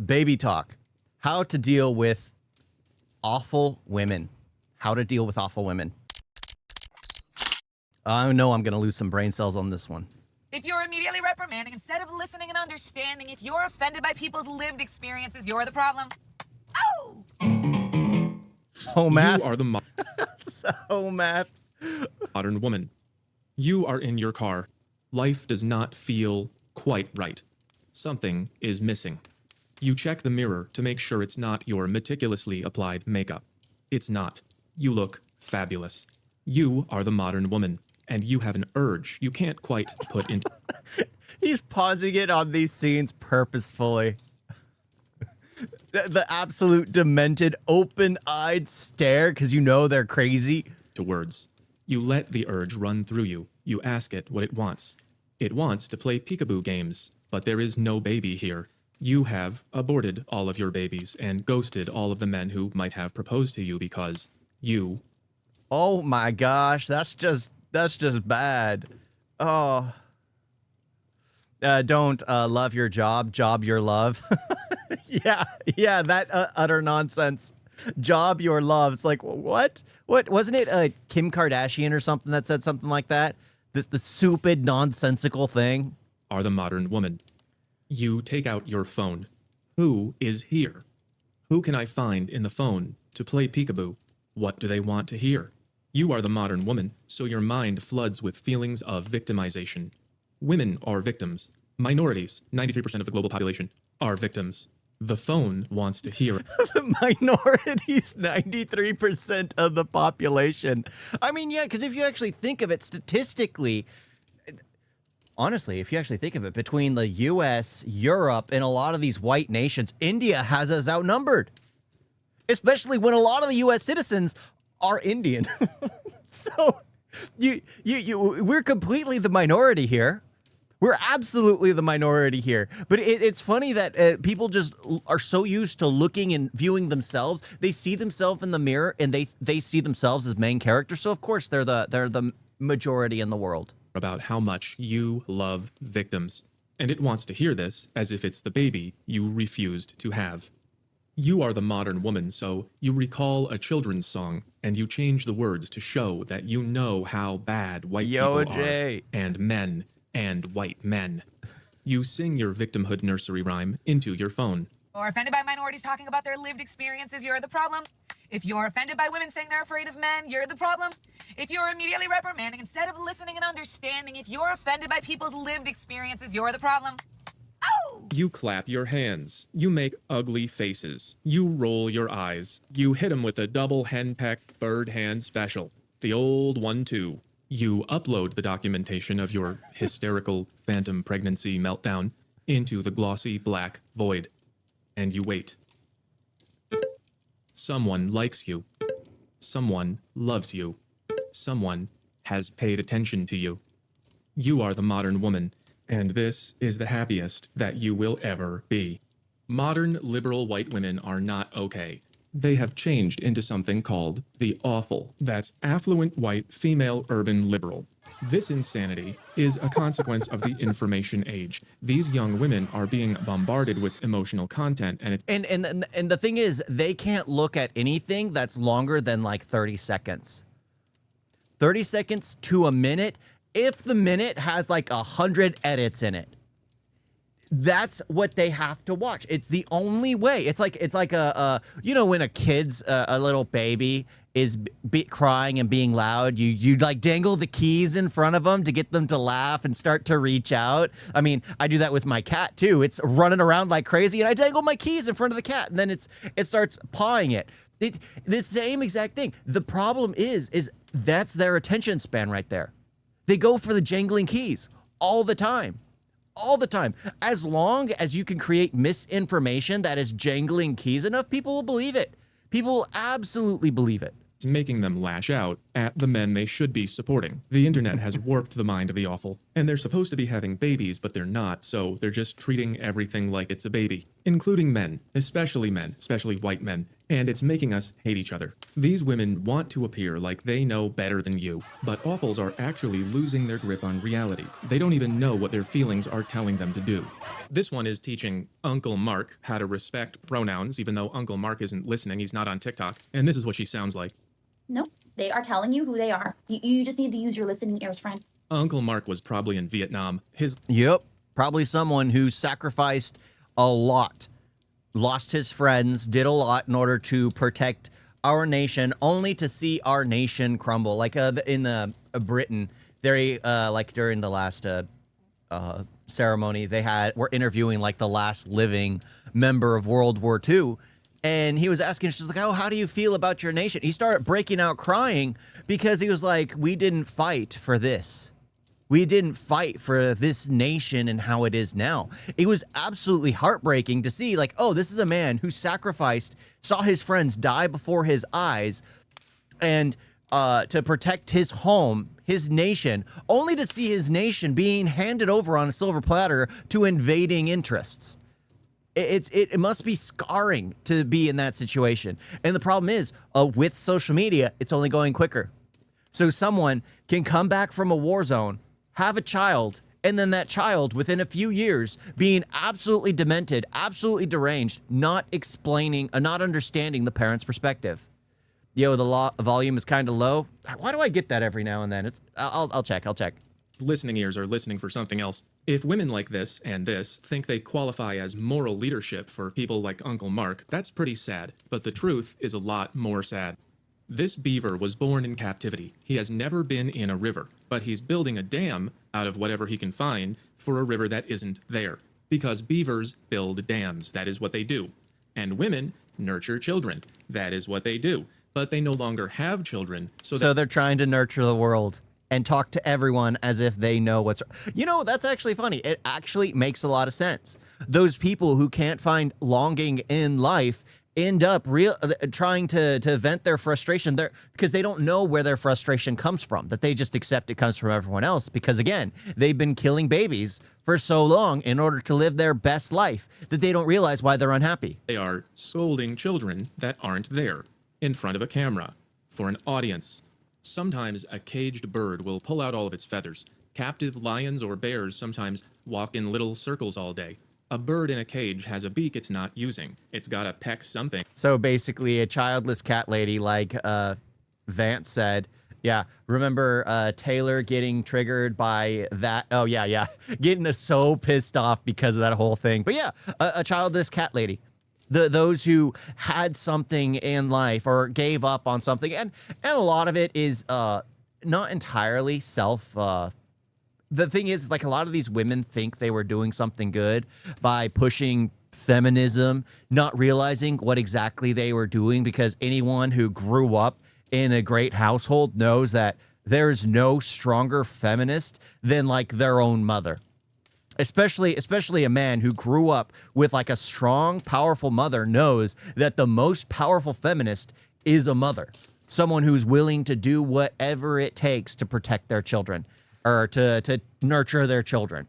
Baby talk. How to deal with awful women. How to deal with awful women. I know I'm going to lose some brain cells on this one. If you're immediately reprimanding instead of listening and understanding, if you're offended by people's lived experiences, you're the problem. Oh! Oh, math. You are the So math. modern woman. You are in your car. Life does not feel quite right. Something is missing. You check the mirror to make sure it's not your meticulously applied makeup. It's not. You look fabulous. You are the modern woman, and you have an urge you can't quite put into. He's pausing it on these scenes purposefully. The absolute demented, open-eyed stare because you know they're crazy. To words. You let the urge run through you. You ask it what it wants. It wants to play peekaboo games, but there is no baby here. You have aborted all of your babies and ghosted all of the men who might have proposed to you because you. Oh my gosh, that's just bad. Oh. Don't love your job, job your love. yeah, that utter nonsense. Job your love. It's like, what? What wasn't it Kim Kardashian or something that said something like that? The stupid, nonsensical thing. Are the modern woman. You take out your phone. Who is here? Who can I find in the phone to play peekaboo? What do they want to hear? You are the modern woman, so your mind floods with feelings of victimization. Women are victims. Minorities, 93% of the global population, are victims. The phone wants to hear. The minorities, 93% of the population. I mean, yeah, because if you actually think of it statistically, honestly, if you actually think of it, between the U.S., Europe, and a lot of these white nations, India has us outnumbered. Especially when a lot of the U.S. citizens are Indian. So we're completely the minority here. We're absolutely the minority here. But it's funny that people just are so used to looking and viewing themselves. They see themselves in the mirror and they see themselves as main characters. So of course they're the majority in the world. About how much you love victims. And it wants to hear this as if it's the baby you refused to have. You are the modern woman, so you recall a children's song and you change the words to show that you know how bad white people are, and men, and white men. You sing your victimhood nursery rhyme into your phone. Or offended by minorities talking about their lived experiences, you're the problem. If you're offended by women saying they're afraid of men, you're the problem. If you're immediately reprimanding instead of listening and understanding, if you're offended by people's lived experiences, you're the problem. Oh! You clap your hands. You make ugly faces. You roll your eyes. You hit 'em with a double henpeck bird hand special. The old 1-2. You upload the documentation of your hysterical phantom pregnancy meltdown into the glossy black void. And you wait. Someone likes you. Someone loves you. Someone has paid attention to you. You are the modern woman, and this is the happiest that you will ever be. Modern liberal white women are not okay. They have changed into something called the awful. That's affluent white female urban liberal. This insanity is a consequence of the information age. These young women are being bombarded with emotional content, and it's and the thing is, they can't look at anything that's longer than like 30 seconds. 30 seconds to a minute. If the minute has like 100 edits in it, that's what they have to watch. It's the only way. It's like a you know, when a kid's a little baby is crying and being loud, you like dangle the keys in front of them to get them to laugh and start to reach out. I mean, I do that with my cat too. It's running around like crazy and I dangle my keys in front of the cat and then it starts pawing it. The same exact thing. The problem is that's their attention span right there. They go for the jangling keys all the time. All the time. As long as you can create misinformation that is jangling keys enough, people will believe it. People will absolutely believe it. making them lash out at the men they should be supporting. The internet has warped the mind of the awful, and they're supposed to be having babies, but they're not, so they're just treating everything like it's a baby. including men, especially white men, and it's making us hate each other. These women want to appear like they know better than you, but awfuls are actually losing their grip on reality. They don't even know what their feelings are telling them to do. This one is teaching Uncle Mark how to respect pronouns, even though Uncle Mark isn't listening, he's not on TikTok, and this is what she sounds like. No, they are telling you who they are. You just need to use your listening ears, friend. Uncle Mark was probably in Vietnam. Yep. Probably someone who sacrificed a lot, lost his friends, did a lot in order to protect our nation, only to see our nation crumble. Like in Britain, they like during the last ceremony, were interviewing like the last living member of World War II. And he was asking, she's like, oh, how do you feel about your nation? He started breaking out crying because he was like, we didn't fight for this. We didn't fight for this nation and how it is now. It was absolutely heartbreaking to see, like, oh, this is a man who sacrificed, saw his friends die before his eyes, and to protect his home, his nation, only to see his nation being handed over on a silver platter to invading interests. It must be scarring to be in that situation. And the problem is, with social media, it's only going quicker. So someone can come back from a war zone, have a child, and then that child, within a few years, being absolutely demented, absolutely deranged, not understanding the parent's perspective. Yo, the volume is kind of low. Why do I get that every now and then? I'll check. Listening ears are listening for something else. If women like this and this think they qualify as moral leadership for people like Uncle Mark, that's pretty sad. But the truth is a lot more sad. This beaver was born in captivity. He has never been in a river, but he's building a dam out of whatever he can find for a river that isn't there. Because beavers build dams. That is what they do. And women nurture children. That is what they do. But they no longer have children. So they're trying to nurture the world and talk to everyone as if they know what's... You know, that's actually funny. It actually makes a lot of sense. Those people who can't find longing in life end up trying to vent their frustration there because they don't know where their frustration comes from, that they just accept it comes from everyone else because, again, they've been killing babies for so long in order to live their best life that they don't realize why they're unhappy. They are scolding children that aren't there in front of a camera for an audience. Sometimes a caged bird will pull out all of its feathers. Captive lions or bears sometimes walk in little circles all day. A bird in a cage has a beak it's not using. It's gotta peck something. So basically a childless cat lady, like Vance said. Yeah, remember Taylor getting triggered by that? Oh, yeah. Getting so pissed off because of that whole thing. But yeah, a childless cat lady. Those who had something in life or gave up on something. And a lot of it is not entirely the thing is, like, a lot of these women think they were doing something good by pushing feminism, not realizing what exactly they were doing, because anyone who grew up in a great household knows that there's no stronger feminist than, like, their own mother. Especially a man who grew up with, like, a strong, powerful mother knows that the most powerful feminist is a mother. Someone who's willing to do whatever it takes to protect their children. Or to nurture their children.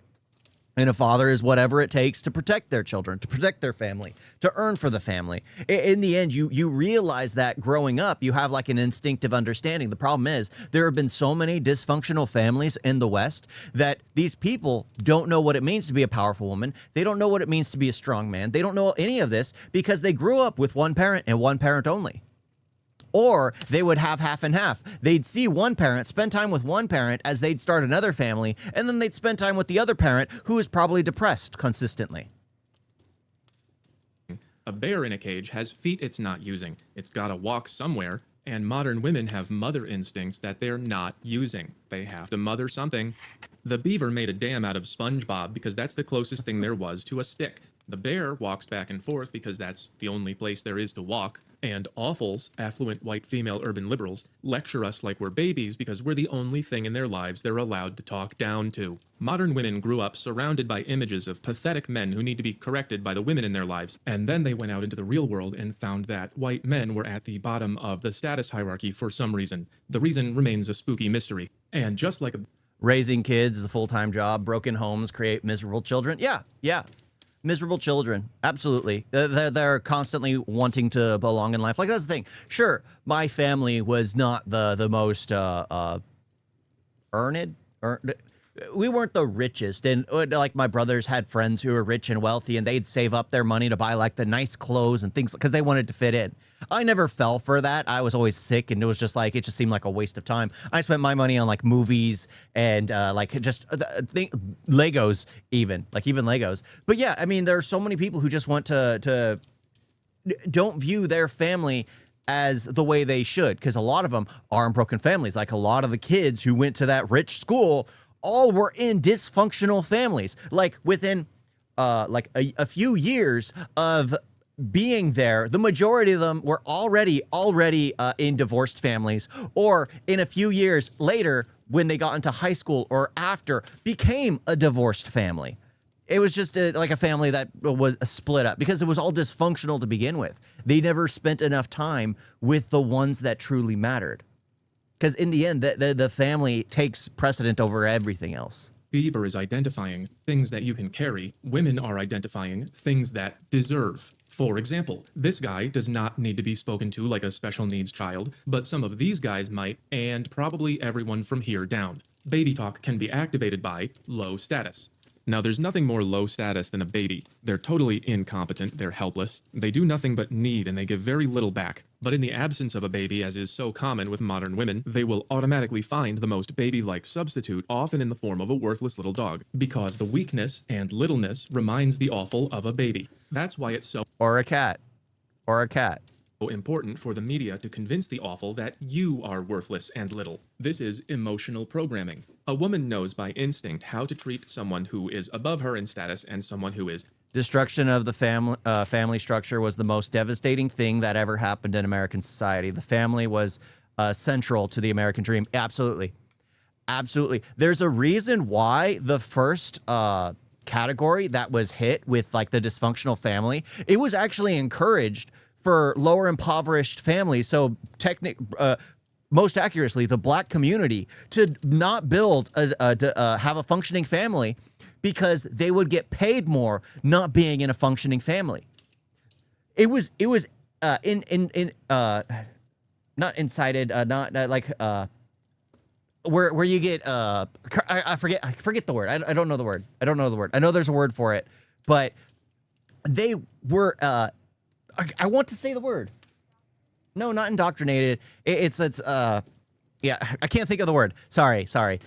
And a father is whatever it takes to protect their children, to protect their family, to earn for the family. In the end, you realize that growing up, you have like an instinctive understanding. The problem is there have been so many dysfunctional families in the West that these people don't know what it means to be a powerful woman. They don't know what it means to be a strong man. They don't know any of this because they grew up with one parent and one parent only. Or they would have half and half. They'd see one parent, spend time with one parent as they'd start another family, and then they'd spend time with the other parent who is probably depressed consistently. A bear in a cage has feet it's not using. It's gotta walk somewhere, and modern women have mother instincts that they're not using. They have to mother something. The beaver made a dam out of SpongeBob because that's the closest thing there was to a stick. The bear walks back and forth because that's the only place there is to walk. And awfuls, affluent white female urban liberals, lecture us like we're babies because we're the only thing in their lives they're allowed to talk down to. Modern women grew up surrounded by images of pathetic men who need to be corrected by the women in their lives. And then they went out into the real world and found that white men were at the bottom of the status hierarchy for some reason. The reason remains a spooky mystery. And just like raising kids is a full-time job, broken homes create miserable children. Yeah. Miserable children. Absolutely. They're constantly wanting to belong in life. Like, that's the thing. Sure, my family was not the most earned. We weren't the richest, and like my brothers had friends who were rich and wealthy, and they'd save up their money to buy like the nice clothes and things because they wanted to fit in. I never fell for that. I was always sick, and it was just like, it just seemed like a waste of time. I spent my money on like movies and like just Legos, even Legos. But yeah, I mean, there are so many people who just want to don't view their family as the way they should, because a lot of them are in broken families. Like a lot of the kids who went to that rich school all were in dysfunctional families. Like within like a few years of being there, the majority of them were already in divorced families, or in a few years later when they got into high school or after became a divorced family. It was just like a family that was split up because it was all dysfunctional to begin with. They never spent enough time with the ones that truly mattered. Because in the end, the family takes precedent over everything else. Bieber is identifying things that you can carry. Women are identifying things that deserve. For example, this guy does not need to be spoken to like a special needs child, but some of these guys might, and probably everyone from here down. Baby talk can be activated by low status. Now, there's nothing more low status than a baby. They're totally incompetent, they're helpless, they do nothing but need, and they give very little back. But in the absence of a baby, as is so common with modern women, they will automatically find the most baby-like substitute, often in the form of a worthless little dog, because the weakness and littleness reminds the awful of a baby. That's why it's so Or a cat. Or a cat. important for the media to convince the awful that you are worthless and little. This is emotional programming. A woman knows by instinct how to treat someone who is above her in status and someone who is. Destruction of the family structure was the most devastating thing that ever happened in American society. The family was central to the American dream. Absolutely. Absolutely. There's a reason why the first category that was hit with like the dysfunctional family, it was actually encouraged for lower impoverished families. So most accurately, the black community to not build have a functioning family because they would get paid more not being in a functioning family. It was not incited, not like where you get I forget the word. I don't know the word. I know there's a word for it, but they were I want to say the word. No, not indoctrinated. It's yeah, I can't think of the word. Sorry.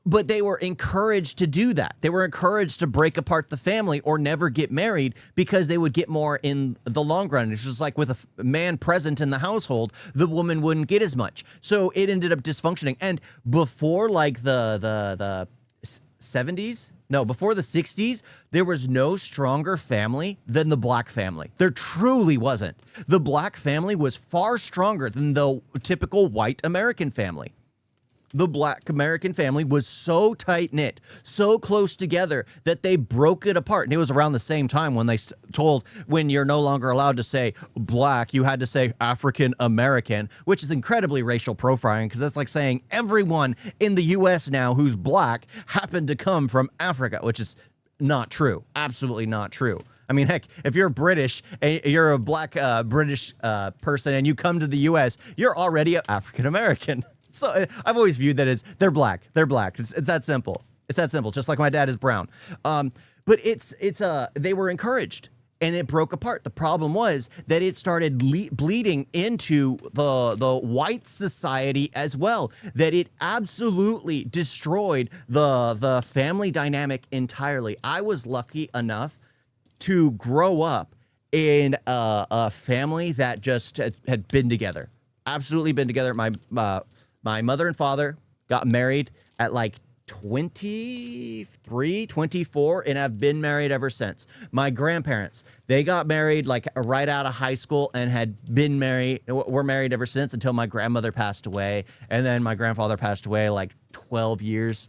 But they were encouraged to do that. They were encouraged to break apart the family or never get married because they would get more in the long run. It's just like with a man present in the household, the woman wouldn't get as much. So it ended up dysfunctioning. And before like the 70s, no, before the 60s, there was no stronger family than the black family. There truly wasn't. The black family was far stronger than the typical white American family. The black American family was so tight-knit, so close together that they broke it apart. And it was around the same time when they told when you're no longer allowed to say black, you had to say African American, which is incredibly racial profiling because that's like saying everyone in the U.S. now who's black happened to come from Africa, which is not true. Absolutely not true. I mean, heck, if you're British and you're a black British person and you come to the U.S., you're already African American. So I've always viewed that as they're black. It's that simple. It's that simple. Just like my dad is brown. But they were encouraged and it broke apart. The problem was that it started bleeding into the white society as well. That it absolutely destroyed the family dynamic entirely. I was lucky enough to grow up in a family that just had been together. Absolutely been together. My mother and father got married at like 23, 24, and have been married ever since. My grandparents, they got married like right out of high school and were married ever since until my grandmother passed away. And then my grandfather passed away like 20 years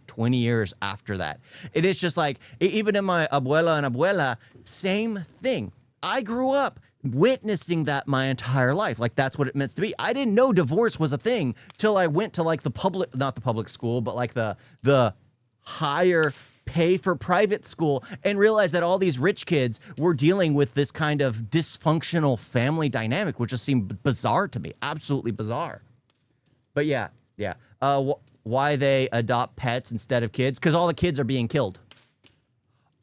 after that. It is just like, even in my abuela and abuela, same thing. I grew up witnessing that my entire life. Like that's what it meant to be. I didn't know divorce was a thing till I went to like not the public school, but like the higher pay for private school and realize that all these rich kids were dealing with this kind of dysfunctional family dynamic, which just seemed bizarre to me, absolutely bizarre. But yeah. Why they adopt pets instead of kids? Because all the kids are being killed.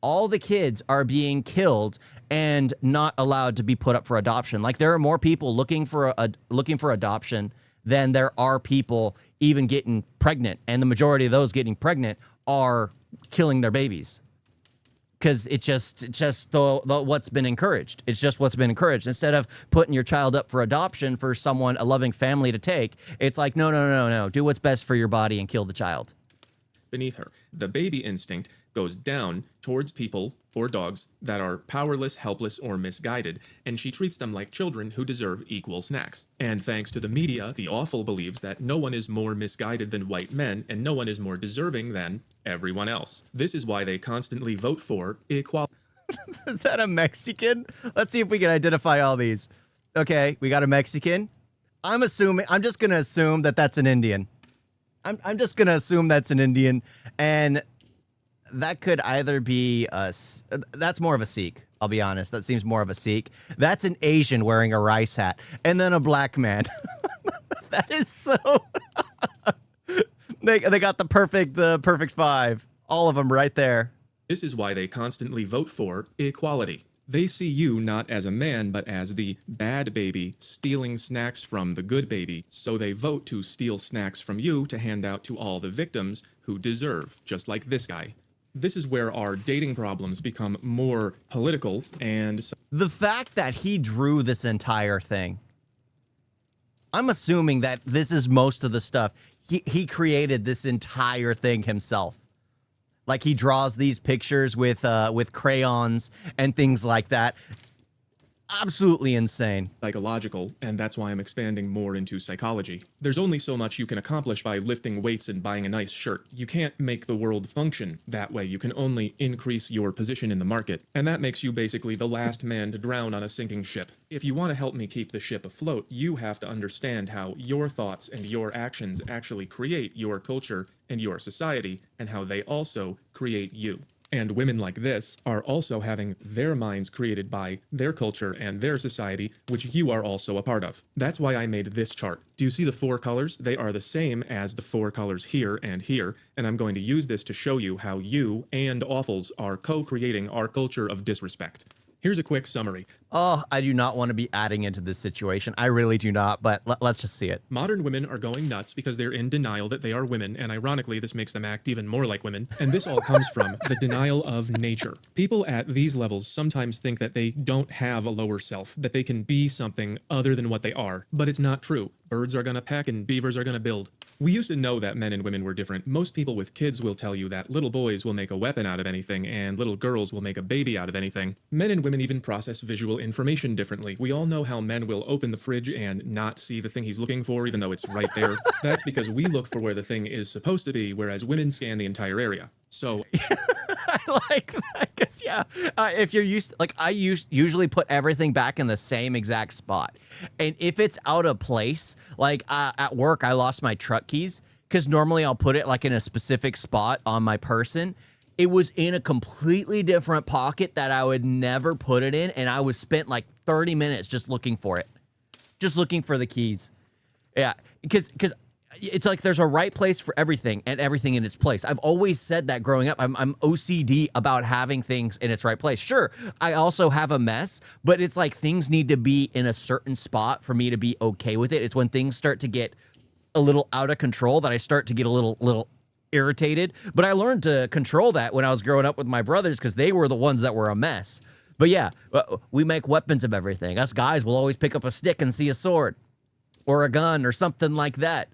All the kids are being killed and not allowed to be put up for adoption. Like, there are more people looking for adoption than there are people even getting pregnant, and the majority of those getting pregnant are killing their babies. Because it's just what's been encouraged. It's just what's been encouraged. Instead of putting your child up for adoption for someone, a loving family to take, it's like, no. Do what's best for your body and kill the child. Beneath her, the baby instinct goes down towards people or dogs that are powerless, helpless, or misguided, and she treats them like children who deserve equal snacks. And thanks to the media, the awful believes that no one is more misguided than white men, and no one is more deserving than everyone else. This is why they constantly vote for equality. Is that a Mexican? Let's see if we can identify all these. Okay, we got a Mexican. I'm just gonna assume that that's an Indian. I'm just gonna assume that's an Indian, and that could either be that's more of a Sikh. I'll be honest. That seems more of a Sikh. That's an Asian wearing a rice hat, and then a black man. That is so. They got the perfect five. All of them right there. This is why they constantly vote for equality. They see you not as a man, but as the bad baby stealing snacks from the good baby. So they vote to steal snacks from you to hand out to all the victims who deserve, just like this guy. This is where our dating problems become more political, and the fact that he drew this entire thing, I'm assuming that this is most of the stuff. He created this entire thing himself. Like, he draws these pictures with crayons and things like that. Absolutely insane. Psychological, and that's why I'm expanding more into psychology. There's only so much you can accomplish by lifting weights and buying a nice shirt. You can't make the world function that way. You can only increase your position in the market, and that makes you basically the last man to drown on a sinking ship. If you want to help me keep the ship afloat, you have to understand how your thoughts and your actions actually create your culture and your society, and how they also create you. And women like this are also having their minds created by their culture and their society, which you are also a part of. That's why I made this chart. Do you see the 4 colors? They are the same as the 4 colors here and here, and I'm going to use this to show you how you and Awfuls are co-creating our culture of disrespect. Here's a quick summary. Oh, I do not want to be adding into this situation. I really do not, but let's just see it. Modern women are going nuts because they're in denial that they are women, and ironically, this makes them act even more like women. And this all comes from the denial of nature. People at these levels sometimes think that they don't have a lower self, that they can be something other than what they are, but it's not true. Birds are gonna peck and beavers are gonna build. We used to know that men and women were different. Most people with kids will tell you that little boys will make a weapon out of anything and little girls will make a baby out of anything. Men and women even process visual information differently. We all know how men will open the fridge and not see the thing he's looking for even though it's right there. That's because we look for where the thing is supposed to be, whereas women scan the entire area. So I like that, because yeah, if you're used to, like, I usually put everything back in the same exact spot, and if it's out of place, like at work I lost my truck keys, because normally I'll put it like in a specific spot on my person. It was in a completely different pocket that I would never put it in, and I was spent like 30 minutes just looking for it, just looking for the keys. Yeah, because it's like there's a right place for everything and everything in its place. I've always said that growing up. I'm OCD about having things in its right place. Sure, I also have a mess, but it's like things need to be in a certain spot for me to be okay with it. It's when things start to get a little out of control that I start to get a little irritated. But I learned to control that when I was growing up with my brothers, because they were the ones that were a mess. But yeah, we make weapons of everything. Us guys will always pick up a stick and see a sword or a gun or something like that.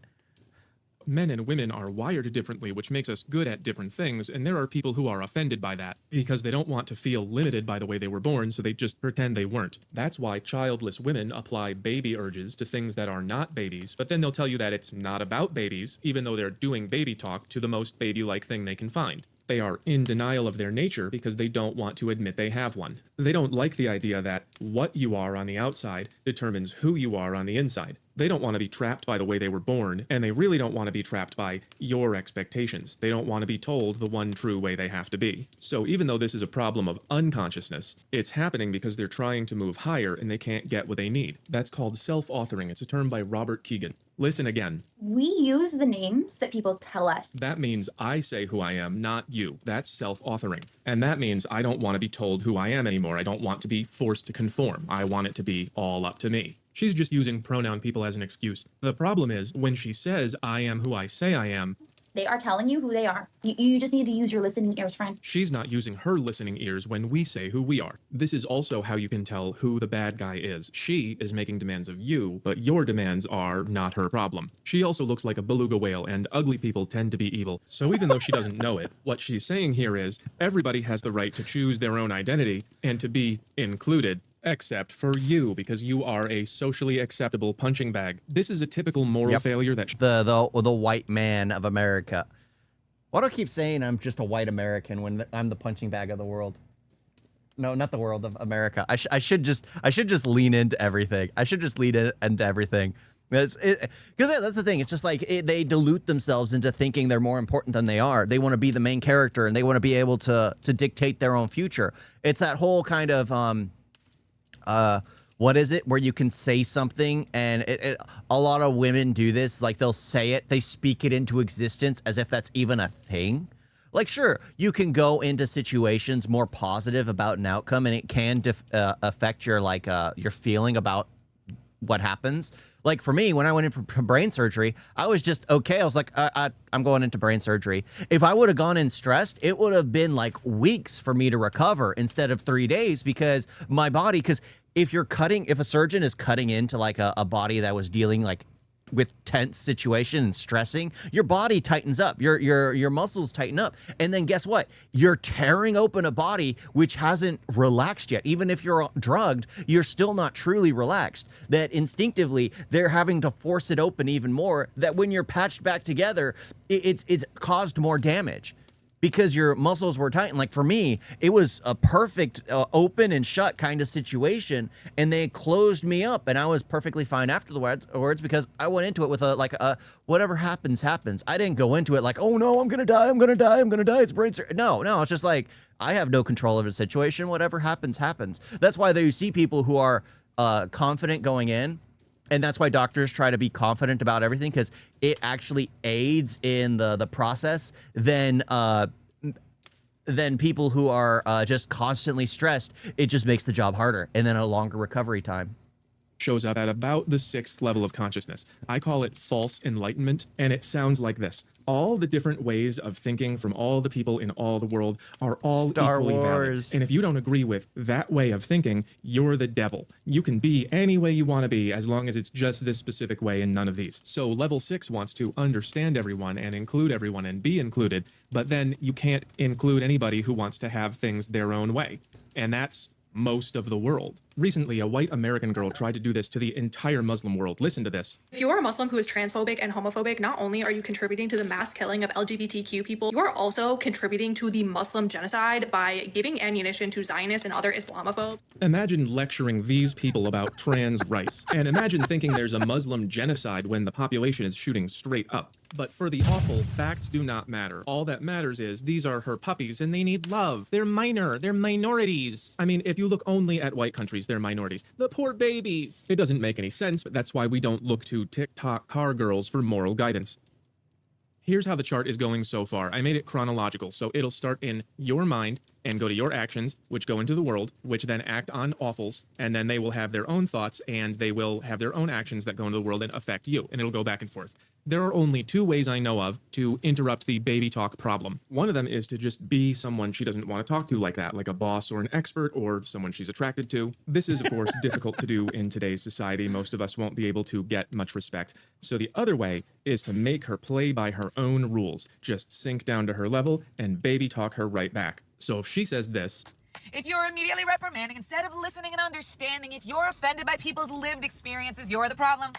Men and women are wired differently, which makes us good at different things, and there are people who are offended by that because they don't want to feel limited by the way they were born, so they just pretend they weren't. That's why childless women apply baby urges to things that are not babies, but then they'll tell you that it's not about babies, even though they're doing baby talk to the most baby-like thing they can find. They are in denial of their nature because they don't want to admit they have one. They don't like the idea that what you are on the outside determines who you are on the inside. They don't want to be trapped by the way they were born, and they really don't want to be trapped by your expectations. They don't want to be told the one true way they have to be. So even though this is a problem of unconsciousness, it's happening because they're trying to move higher and they can't get what they need. That's called self-authoring. It's a term by Robert Keegan. Listen again. We use the names that people tell us. That means I say who I am, not you. That's self-authoring. And that means I don't want to be told who I am anymore. I don't want to be forced to conform. I want it to be all up to me. She's just using pronoun people as an excuse. The problem is, when she says, I am who I say I am, They are telling you who they are. You just need to use your listening ears, friend. she's not using her listening ears when we say who we are. This is also how you can tell who the bad guy is. She is making demands of you, but your demands are not her problem. She also looks like a beluga whale, and ugly people tend to be evil. So even though she doesn't know it, what she's saying here is, everybody has the right to choose their own identity and to be included. Except for you, because you are a socially acceptable punching bag. This is a typical moral failure that The white man of America. Why do I keep saying I'm just a white American when I'm the punching bag of the world? No, not the world of America. I should just lean into everything. I should just lean into everything. Because that's the thing. It's just like they dilute themselves into thinking they're more important than they are. They want to be the main character and they want to be able to dictate their own future. It's that whole kind of what is it where you can say something and a lot of women do this, like they'll say it, they speak it into existence as if that's even a thing. Like, sure, you can go into situations more positive about an outcome and it can affect your your feeling about what happens. Like for me, when I went in for brain surgery, I was just okay. I was like, I'm going into brain surgery. If I would have gone in stressed, it would have been like weeks for me to recover instead of 3 days, because my body, because if a surgeon is cutting into like a body that was dealing like with tense situation and stressing, your body tightens up, your muscles tighten up. And then guess what? You're tearing open a body which hasn't relaxed yet. Even if you're drugged, you're still not truly relaxed. That instinctively, they're having to force it open even more, that when you're patched back together, it's caused more damage. Because your muscles were tightened. Like for me, it was a perfect open and shut kind of situation, and they closed me up, and I was perfectly fine afterwards because I went into it with a whatever happens, happens. I didn't go into it like, oh no, I'm gonna die, it's brain surgery. No, it's just like, I have no control over the situation. Whatever happens, happens. That's why you see people who are confident going in. And that's why doctors try to be confident about everything, because it actually aids in the process than people who are just constantly stressed. It just makes the job harder and then a longer recovery time. shows up at about the 6th level of consciousness. I call it false enlightenment, and it sounds like this. All the different ways of thinking from all the people in all the world are all equally valid. And if you don't agree with that way of thinking, you're the devil. You can be any way you want to be as long as it's just this specific way and none of these. So level 6 wants to understand everyone and include everyone and be included, but then you can't include anybody who wants to have things their own way. And that's most of the world. Recently, a white American girl tried to do this to the entire Muslim world. Listen to this. If you are a Muslim who is transphobic and homophobic, not only are you contributing to the mass killing of LGBTQ people, you are also contributing to the Muslim genocide by giving ammunition to Zionists and other Islamophobes. Imagine lecturing these people about trans rights, and imagine thinking there's a Muslim genocide when the population is shooting straight up. But for the awful, facts do not matter. All that matters is these are her puppies and they need love. They're minor. They're minorities. I mean, if you look only at white countries, they're minorities. The poor babies. It doesn't make any sense, but that's why we don't look to TikTok car girls for moral guidance. Here's how the chart is going so far. I made it chronological, so it'll start in your mind and go to your actions, which go into the world, which then act on awfuls, and then they will have their own thoughts, and they will have their own actions that go into the world and affect you, and it'll go back and forth. There are only 2 ways I know of to interrupt the baby talk problem. One of them is to just be someone she doesn't want to talk to like that, like a boss or an expert or someone she's attracted to. This is, of course, difficult to do in today's society. Most of us won't be able to get much respect. So the other way is to make her play by her own rules. Just sink down to her level and baby talk her right back. So if she says this, If you're immediately reprimanding instead of listening and understanding, if you're offended by people's lived experiences, you're the problem.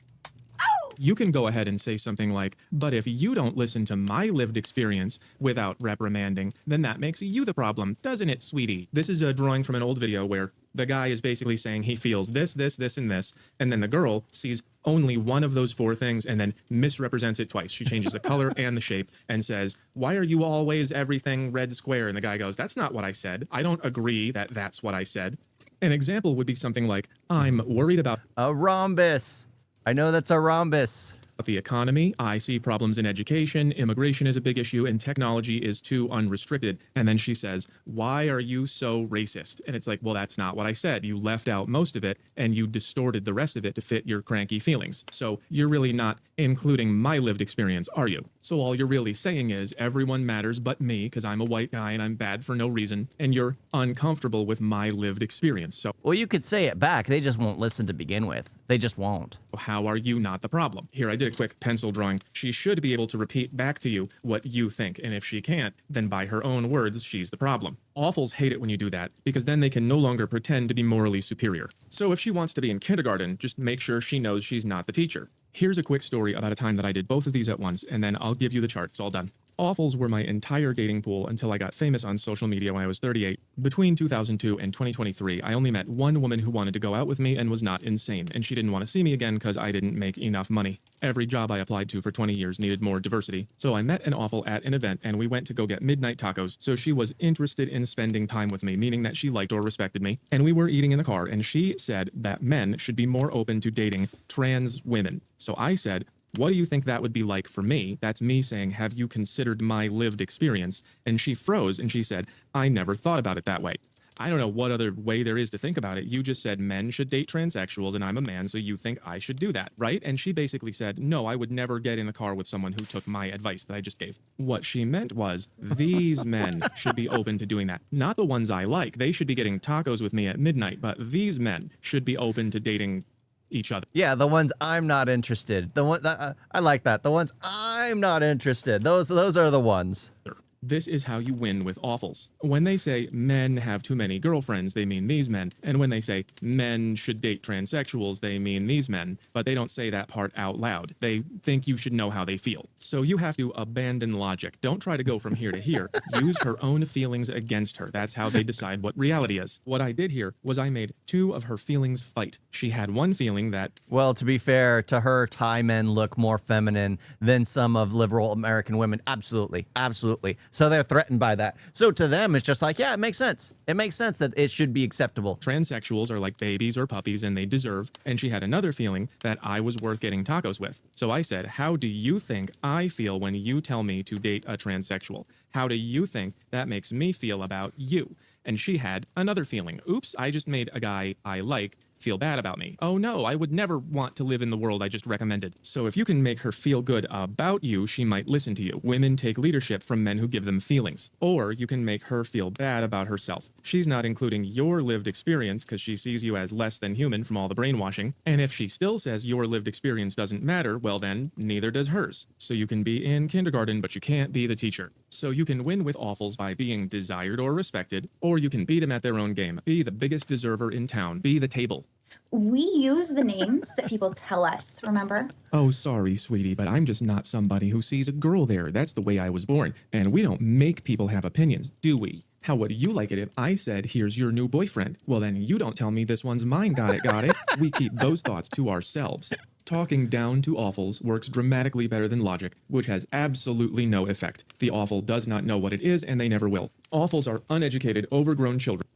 you can go ahead and say something like, but if you don't listen to my lived experience without reprimanding, then that makes you the problem, doesn't it, sweetie? This is a drawing from an old video where The guy is basically saying he feels this, and this, and then the girl sees only one of those 4 things and then misrepresents it twice. She changes the color and the shape and says, "Why are you always everything red square?" And the guy goes, "That's not what I said. I don't agree that that's what I said." An example would be something like, "I'm worried about A rhombus. I know that's a rhombus. the economy. I see problems in education. Immigration is a big issue, and technology is too unrestricted." And then she says, "Why are you so racist?" And it's like, well, that's not what I said. You left out most of it, and you distorted the rest of it to fit your cranky feelings. So you're really not including my lived experience, are you? So all you're really saying is everyone matters but me because I'm a white guy and I'm bad for no reason, and you're uncomfortable with my lived experience. So Well, you could say it back. They just won't listen to begin with. They just won't. how are you not the problem? Here, I did a quick pencil drawing. She should be able to repeat back to you what you think, and if she can't, then by her own words, she's the problem. Awfuls hate it when you do that, because then they can no longer pretend to be morally superior. So if she wants to be in kindergarten, just make sure she knows she's not the teacher. Here's a quick story about a time that I did both of these at once, and then I'll give you the chart. It's all done. Awfuls were my entire dating pool until I got famous on social media when I was 38. Between 2002 and 2023, I only met one woman who wanted to go out with me and was not insane, and she didn't want to see me again because I didn't make enough money. Every job I applied to for 20 years needed more diversity. So I met an awful at an event, and we went to go get midnight tacos. So she was interested in spending time with me, meaning that she liked or respected me. And we were eating in the car, and she said that men should be more open to dating trans women. So I said, "What do you think that would be like for me?" That's me saying, "Have you considered my lived experience?" And she froze and she said, "I never thought about it that way." I don't know what other way there is to think about it. You just said men should date transsexuals and I'm a man, so you think I should do that, right? And she basically said, "No, I would never get in the car with someone who took my advice that I just gave." What she meant was, these men should be open to doing that. Not the ones I like. They should be getting tacos with me at midnight, but these men should be open to dating each other. Yeah, the ones I'm not interested. The one that I like that. The ones I'm not interested. Those are the ones. This is how you win with awfuls. When they say men have too many girlfriends, they mean these men. And when they say men should date transsexuals, they mean these men. But they don't say that part out loud. They think you should know how they feel. So you have to abandon logic. Don't try to go from here to here. Use her own feelings against her. That's how they decide what reality is. What I did here was I made 2 of her feelings fight. She had one feeling that, Well, to be fair, to her, Thai men look more feminine than some of liberal American women. Absolutely. Absolutely. So they're threatened by that. So to them, it's just like, yeah, it makes sense. It makes sense that it should be acceptable. transsexuals are like babies or puppies and they deserve. And she had another feeling that I was worth getting tacos with. So I said, "How do you think I feel when you tell me to date a transsexual? How do you think that makes me feel about you?" And she had another feeling. "Oops, I just made a guy I like feel bad about me. Oh no, I would never want to live in the world I just recommended." So if you can make her feel good about you, she might listen to you. Women take leadership from men who give them feelings. Or you can make her feel bad about herself. She's not including your lived experience because she sees you as less than human from all the brainwashing. And if she still says your lived experience doesn't matter, well then, neither does hers. So you can be in kindergarten, but you can't be the teacher. So you can win with awfuls by being desired or respected, or you can beat them at their own game. Be the biggest deserver in town. Be the table. We use the names that people tell us, remember? "Oh, sorry, sweetie, but I'm just not somebody who sees a girl there. That's the way I was born. And we don't make people have opinions, do we? How would you like it if I said, 'Here's your new boyfriend'? Well, then you don't tell me this one's mine. Got it, got it?" We keep those thoughts to ourselves. Talking down to awfuls works dramatically better than logic, which has absolutely no effect. The awful does not know what it is, and they never will. Awfuls are uneducated, overgrown children.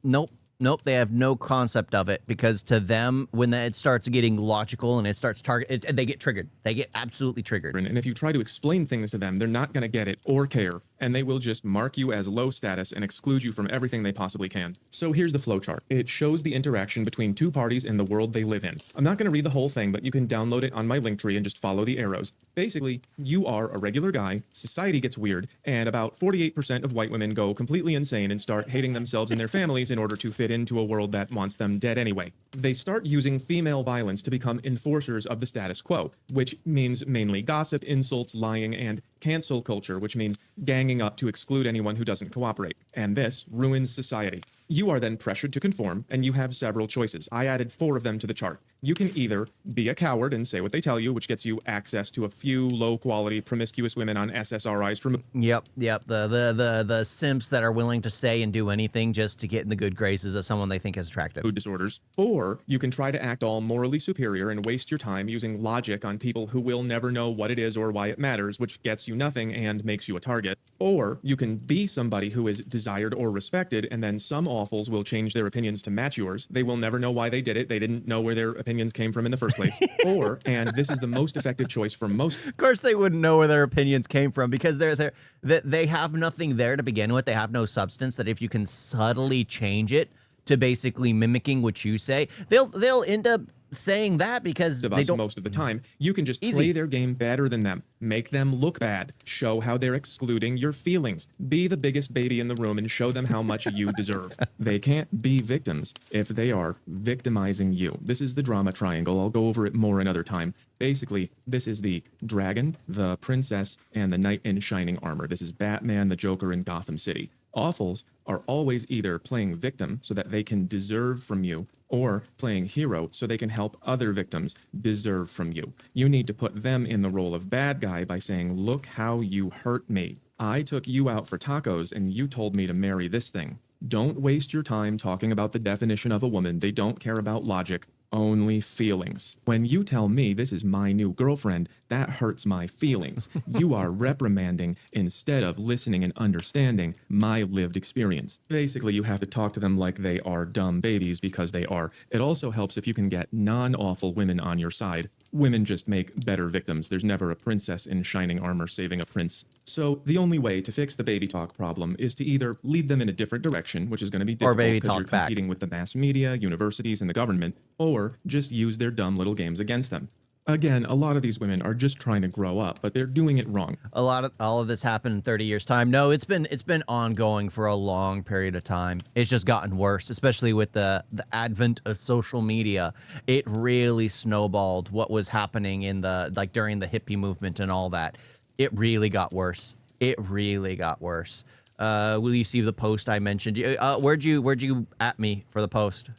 Nope, they have no concept of it because to them, when it starts getting logical and it starts they get triggered. They get absolutely triggered. And if you try to explain things to them, they're not going to get it or care, and they will just mark you as low status and exclude you from everything they possibly can. So here's the flowchart. It shows the interaction between 2 parties in the world they live in. I'm not going to read the whole thing, but you can download it on my Linktree and just follow the arrows. Basically, you are a regular guy, society gets weird, and about 48% of white women go completely insane and start hating themselves and their families in order to fit into a world that wants them dead anyway. They start using female violence to become enforcers of the status quo, which means mainly gossip, insults, lying, and cancel culture, which means ganging up to exclude anyone who doesn't cooperate. And this ruins society. You are then pressured to conform, and you have several choices. I added 4 of them to the chart. You can either be a coward and say what they tell you, which gets you access to a few low-quality, promiscuous women on SSRIs from... Yep. The simps that are willing to say and do anything just to get in the good graces of someone they think is attractive. Food disorders. Or you can try to act all morally superior and waste your time using logic on people who will never know what it is or why it matters, which gets you nothing and makes you a target. Or you can be somebody who is desired or respected, and then some awfuls will change their opinions to match yours. They will never know why they did it. They didn't know where their opinions came from in the first place. Or, and this is the most effective choice for most... Of course they wouldn't know where their opinions came from because they have nothing there to begin with. They have no substance that if you can subtly change it to basically mimicking what you say, they'll end up saying that because of they us don't... most of the time. You can just Easy. play their game better than them. Make them look bad. Show how they're excluding your feelings. Be the biggest baby in the room and show them how much you deserve. They can't be victims if they are victimizing you. This is the drama triangle. I'll go over it more another time. Basically, this is the dragon, the princess, and the knight in shining armor. This is Batman, the Joker, in Gotham City. Awfuls are always either playing victim so that they can deserve from you, or playing hero so they can help other victims deserve from you. You need to put them in the role of bad guy by saying, look how you hurt me. I took you out for tacos and you told me to marry this thing. Don't waste your time talking about the definition of a woman. They don't care about logic, only feelings. When you tell me this is my new girlfriend, that hurts my feelings. You are reprimanding instead of listening and understanding my lived experience. Basically, you have to talk to them like they are dumb babies because they are. It also helps if you can get non-awful women on your side. Women just make better victims. There's never a princess in shining armor saving a prince. So the only way to fix the baby talk problem is to either lead them in a different direction, which is going to be difficult because you're competing with the mass media, universities, and the government, or just use their dumb little games against them. Again, a lot of these women are just trying to grow up, but they're doing it wrong. All of this happened in 30 years' time. No, it's been ongoing for a long period of time. It's just gotten worse, especially with the advent of social media. It really snowballed what was happening in during the hippie movement and all that. It really got worse. It really got worse. Will you see the post I mentioned? Where'd you at me for the post?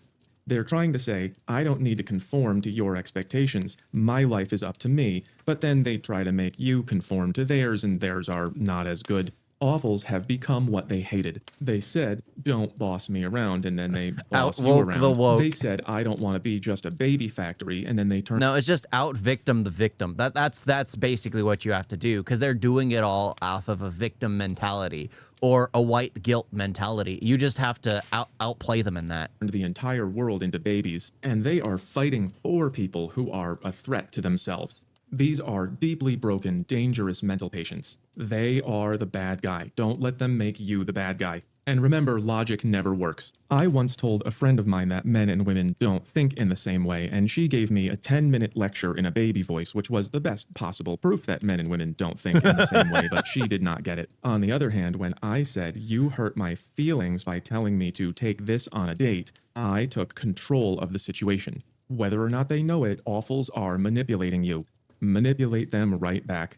They're trying to say, I don't need to conform to your expectations. My life is up to me. But then they try to make you conform to theirs, and theirs are not as good. Awfuls have become what they hated. They said, don't boss me around, and then they boss you around. The woke. They said, I don't want to be just a baby factory, and then they turn... No, it's just out-victim the victim. That's basically what you have to do, because they're doing it all off of a victim mentality or a white guilt mentality. You just have to outplay them in that. The entire world into babies, and they are fighting for people who are a threat to themselves. These are deeply broken, dangerous mental patients. They are the bad guy. Don't let them make you the bad guy. And remember, logic never works. I once told a friend of mine that men and women don't think in the same way, and she gave me a 10-minute lecture in a baby voice, which was the best possible proof that men and women don't think in the same way, but she did not get it. On the other hand, when I said, you hurt my feelings by telling me to take this on a date, I took control of the situation. Whether or not they know it, awfuls are manipulating you. Manipulate them right back.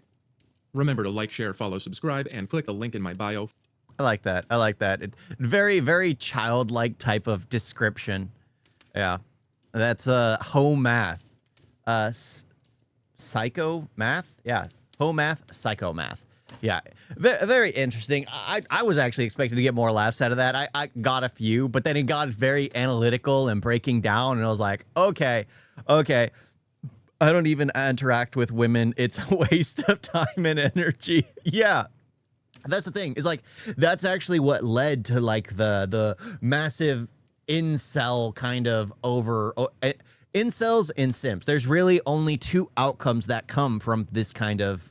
Remember to like, share, follow, subscribe, and click the link in my bio. I like that. I like that. Very, very childlike type of description. Yeah. That's home math. Psycho math? Yeah. Home math, psycho math. Yeah. Very interesting. I was actually expecting to get more laughs out of that. I got a few, but then it got very analytical and breaking down, and I was like, okay. I don't even interact with women. It's a waste of time and energy. Yeah. That's the thing. It's like, that's actually what led to like the massive incel kind of incels and simps. There's really only two outcomes that come from this kind of,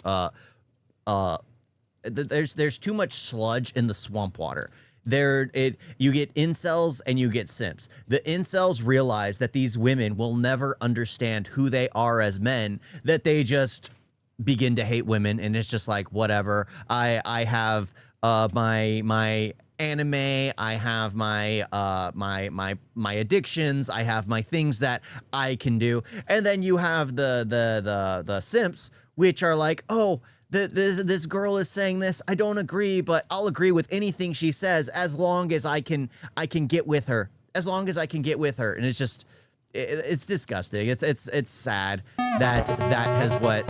there's too much sludge in the swamp water. You get incels and you get simps. The incels realize that these women will never understand who they are as men, that they just begin to hate women, and it's just like, whatever. I have my anime, I have my addictions, I have my things that I can do. And then you have the simps, which are like, oh, this girl is saying this. I don't agree, but I'll agree with anything she says as long as I can get with her. As long as I can get with her. And it's just it's disgusting. It's sad that is what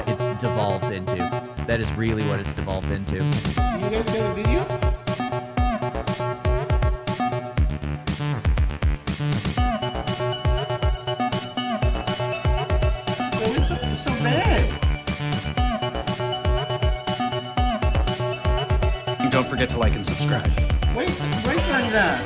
it's devolved into. That is really what it's devolved into. You guys got a video? So bad. And don't forget to like and subscribe. Wait on that.